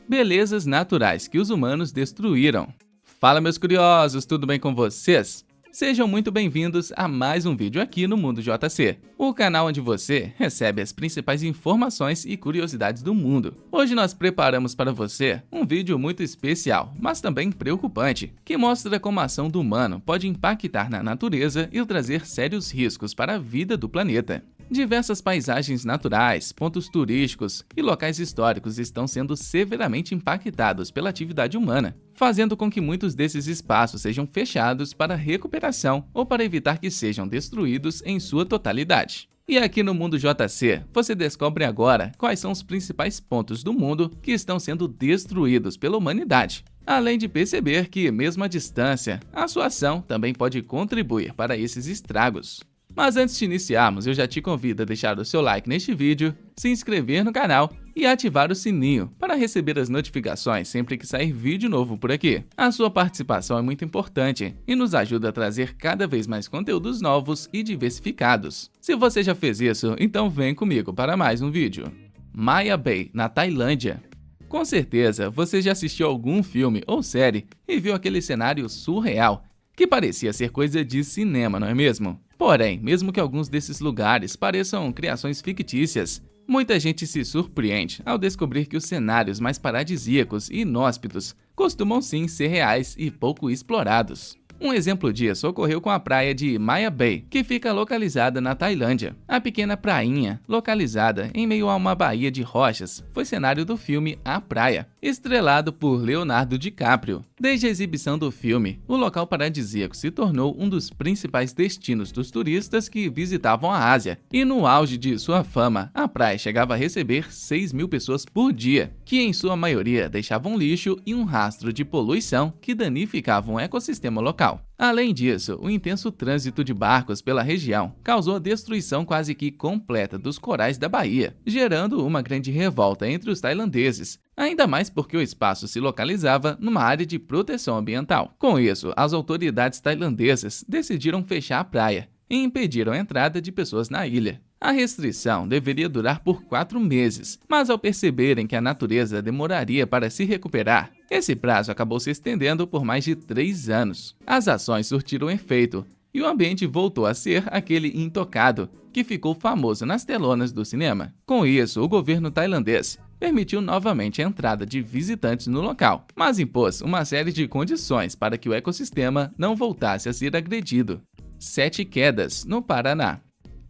Belezas naturais que os humanos destruíram. Fala, meus curiosos, tudo bem com vocês? Sejam muito bem-vindos a mais um vídeo aqui no Mundo JC, o canal onde você recebe as principais informações e curiosidades do mundo. Hoje nós preparamos para você um vídeo muito especial, mas também preocupante, que mostra como a ação do humano pode impactar na natureza e trazer sérios riscos para a vida do planeta. Diversas paisagens naturais, pontos turísticos e locais históricos estão sendo severamente impactados pela atividade humana, fazendo com que muitos desses espaços sejam fechados para recuperação ou para evitar que sejam destruídos em sua totalidade. E aqui no Mundo JC, você descobre agora quais são os principais pontos do mundo que estão sendo destruídos pela humanidade. Além de perceber que, mesmo à distância, a sua ação também pode contribuir para esses estragos. Mas antes de iniciarmos, eu já te convido a deixar o seu like neste vídeo, se inscrever no canal e ativar o sininho para receber as notificações sempre que sair vídeo novo por aqui. A sua participação é muito importante e nos ajuda a trazer cada vez mais conteúdos novos e diversificados. Se você já fez isso, então vem comigo para mais um vídeo. Maya Bay, na Tailândia. Com certeza, você já assistiu algum filme ou série e viu aquele cenário surreal, que parecia ser coisa de cinema, não é mesmo? Porém, mesmo que alguns desses lugares pareçam criações fictícias, muita gente se surpreende ao descobrir que os cenários mais paradisíacos e inóspitos costumam sim ser reais e pouco explorados. Um exemplo disso ocorreu com a praia de Maya Bay, que fica localizada na Tailândia. A pequena prainha, localizada em meio a uma baía de rochas, foi cenário do filme A Praia, estrelado por Leonardo DiCaprio. Desde a exibição do filme, o local paradisíaco se tornou um dos principais destinos dos turistas que visitavam a Ásia, e no auge de sua fama, a praia chegava a receber 6.000 pessoas por dia, que em sua maioria deixavam lixo e um rastro de poluição que danificavam o ecossistema local. Além disso, o intenso trânsito de barcos pela região causou a destruição quase que completa dos corais da baía, gerando uma grande revolta entre os tailandeses, ainda mais porque o espaço se localizava numa área de proteção ambiental. Com isso, as autoridades tailandesas decidiram fechar a praia e impediram a entrada de pessoas na ilha. A restrição deveria durar por 4 meses, mas ao perceberem que a natureza demoraria para se recuperar, esse prazo acabou se estendendo por mais de 3 anos. As ações surtiram efeito e o ambiente voltou a ser aquele intocado que ficou famoso nas telonas do cinema. Com isso, o governo tailandês permitiu novamente a entrada de visitantes no local, mas impôs uma série de condições para que o ecossistema não voltasse a ser agredido. 7 quedas, no Paraná.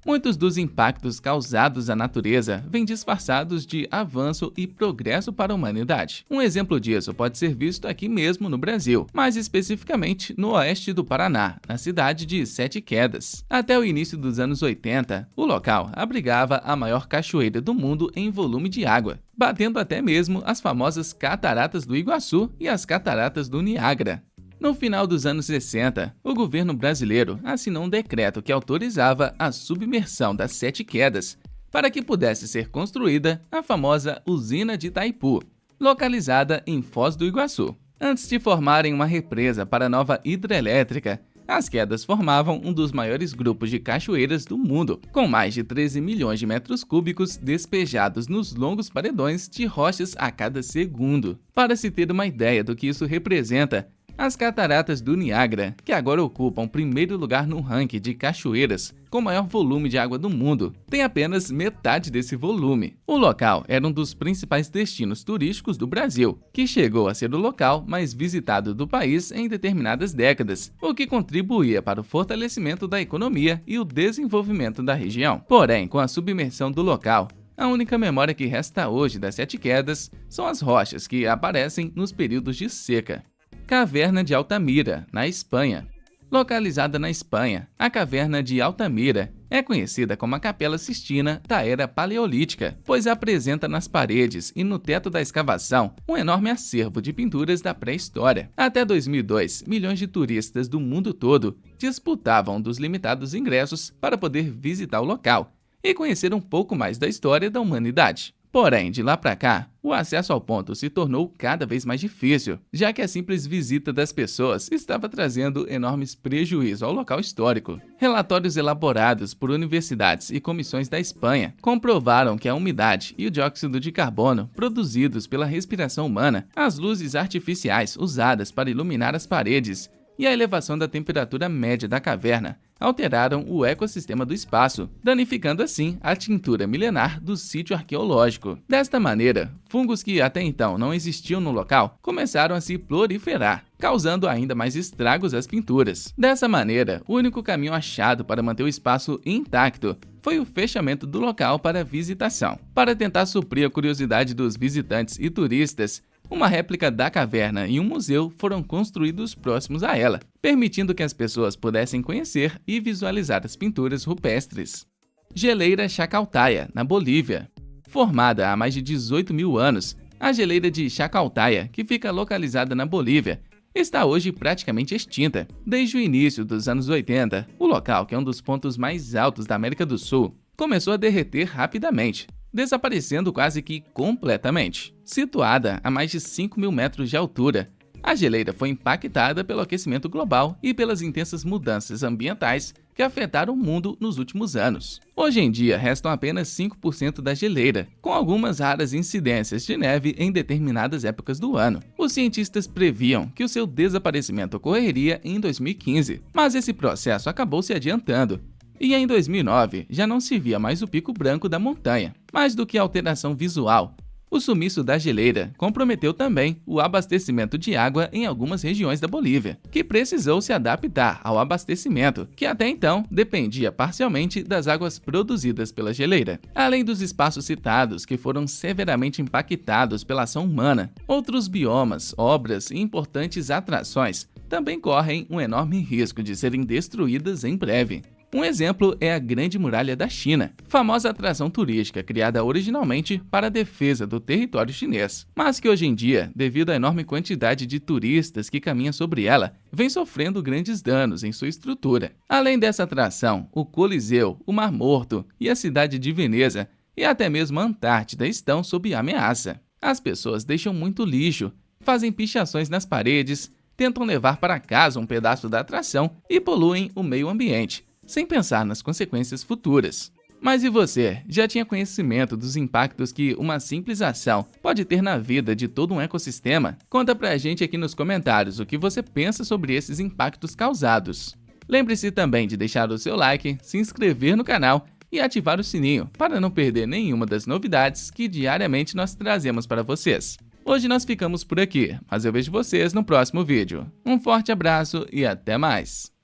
Muitos dos impactos causados à natureza vêm disfarçados de avanço e progresso para a humanidade. Um exemplo disso pode ser visto aqui mesmo no Brasil, mais especificamente no oeste do Paraná, na cidade de Sete Quedas. Até o início dos anos 80, o local abrigava a maior cachoeira do mundo em volume de água, batendo até mesmo as famosas Cataratas do Iguaçu e as Cataratas do Niágara. No final dos anos 60, o governo brasileiro assinou um decreto que autorizava a submersão das Sete Quedas para que pudesse ser construída a famosa usina de Itaipu, localizada em Foz do Iguaçu. Antes de formarem uma represa para a nova hidrelétrica, as quedas formavam um dos maiores grupos de cachoeiras do mundo, com mais de 13 milhões de metros cúbicos despejados nos longos paredões de rochas a cada segundo. Para se ter uma ideia do que isso representa, as Cataratas do Niágara, que agora ocupam o primeiro lugar no ranking de cachoeiras com maior volume de água do mundo, tem apenas metade desse volume. O local era um dos principais destinos turísticos do Brasil, que chegou a ser o local mais visitado do país em determinadas décadas, o que contribuía para o fortalecimento da economia e o desenvolvimento da região. Porém, com a submersão do local, a única memória que resta hoje das Sete Quedas são as rochas que aparecem nos períodos de seca. Caverna de Altamira, na Espanha. Localizada na Espanha, a Caverna de Altamira é conhecida como a Capela Sistina da Era Paleolítica, pois apresenta nas paredes e no teto da escavação um enorme acervo de pinturas da pré-história. Até 2002, milhões de turistas do mundo todo disputavam um dos limitados ingressos para poder visitar o local e conhecer um pouco mais da história da humanidade. Porém, de lá para cá, o acesso ao ponto se tornou cada vez mais difícil, já que a simples visita das pessoas estava trazendo enormes prejuízos ao local histórico. Relatórios elaborados por universidades e comissões da Espanha comprovaram que a umidade e o dióxido de carbono produzidos pela respiração humana, as luzes artificiais usadas para iluminar as paredes e a elevação da temperatura média da caverna alteraram o ecossistema do espaço, danificando assim a tintura milenar do sítio arqueológico. Desta maneira, fungos que até então não existiam no local começaram a se proliferar, causando ainda mais estragos às pinturas. Dessa maneira, o único caminho achado para manter o espaço intacto foi o fechamento do local para visitação. Para tentar suprir a curiosidade dos visitantes e turistas, uma réplica da caverna e um museu foram construídos próximos a ela, permitindo que as pessoas pudessem conhecer e visualizar as pinturas rupestres. Geleira Chacaltaya, na Bolívia. Formada há mais de 18 mil anos, a geleira de Chacaltaya, que fica localizada na Bolívia, está hoje praticamente extinta. Desde o início dos anos 80, o local, que é um dos pontos mais altos da América do Sul, começou a derreter rapidamente, desaparecendo quase que completamente. Situada a mais de 5 mil metros de altura, a geleira foi impactada pelo aquecimento global e pelas intensas mudanças ambientais que afetaram o mundo nos últimos anos. Hoje em dia, restam apenas 5% da geleira, com algumas raras incidências de neve em determinadas épocas do ano. Os cientistas previam que o seu desaparecimento ocorreria em 2015, mas esse processo acabou se adiantando. E em 2009, já não se via mais o pico branco da montanha. Mais do que a alteração visual, o sumiço da geleira comprometeu também o abastecimento de água em algumas regiões da Bolívia, que precisou se adaptar ao abastecimento, que até então dependia parcialmente das águas produzidas pela geleira. Além dos espaços citados, que foram severamente impactados pela ação humana, outros biomas, obras e importantes atrações também correm um enorme risco de serem destruídas em breve. Um exemplo é a Grande Muralha da China, famosa atração turística criada originalmente para a defesa do território chinês, mas que hoje em dia, devido à enorme quantidade de turistas que caminham sobre ela, vem sofrendo grandes danos em sua estrutura. Além dessa atração, o Coliseu, o Mar Morto e a cidade de Veneza e até mesmo a Antártida estão sob ameaça. As pessoas deixam muito lixo, fazem pichações nas paredes, tentam levar para casa um pedaço da atração e poluem o meio ambiente, sem pensar nas consequências futuras. Mas e você, já tinha conhecimento dos impactos que uma simples ação pode ter na vida de todo um ecossistema? Conta pra gente aqui nos comentários o que você pensa sobre esses impactos causados. Lembre-se também de deixar o seu like, se inscrever no canal e ativar o sininho para não perder nenhuma das novidades que diariamente nós trazemos para vocês. Hoje nós ficamos por aqui, mas eu vejo vocês no próximo vídeo. Um forte abraço e até mais!